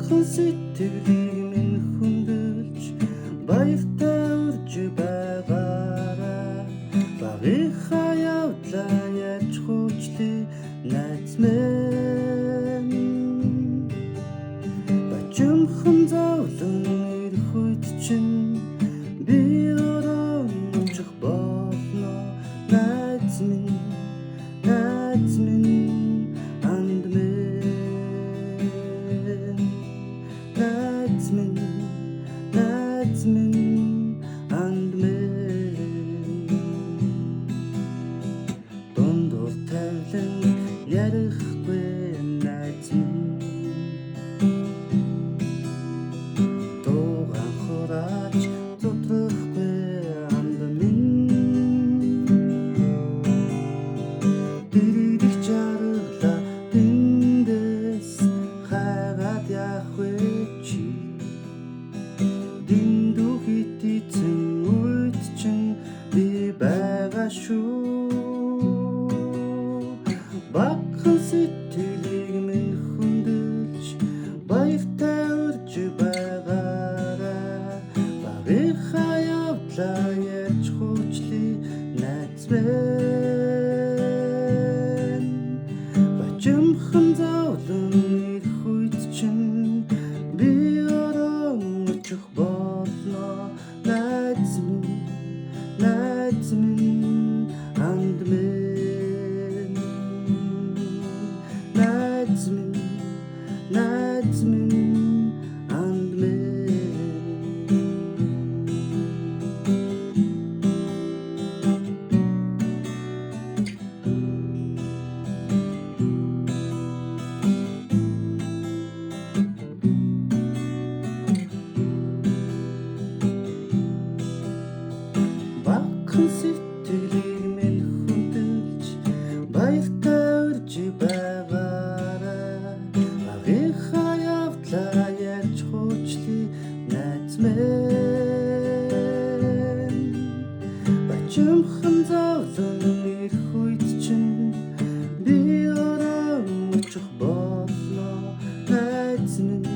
Багхан сэтгэлийг минь хөндөж баяртай урж байгаарай. Багийнхаа явдлаа яаж хуучлий найз минь. Бачимхан зовлон ирэх үед чинь би оромжих болно найз минь, найз минь анд минь, найз минь, найз минь анд минь. Дундуур тавилан ярихгүй найз минь, дуугаан хурааж зудрахгүй анд минь. Дэрийдэх жаргалаа тэндээс хайгаад явах вэ чи? Дэндүү хитийцэн үед чинь би байгаа шүү. Багхан сэтгэлийг минь хөндөж баяртай урж байгаарай. Багийнхаа явдлаа яаж хуучлий найз минь. Бачимхан зовлон ирэх үед чинь би оромжих болно найз минь, найз минь анд минь, найз минь, найз минь анд минь. Багхан сэтгэлийг минь хөндөж баяртай урж байгаарай. Багийнхаа явдлаа яаж хуучлий найз минь. Бачимхан зовлон ирэх үед чинь би оромжих болно найз минь,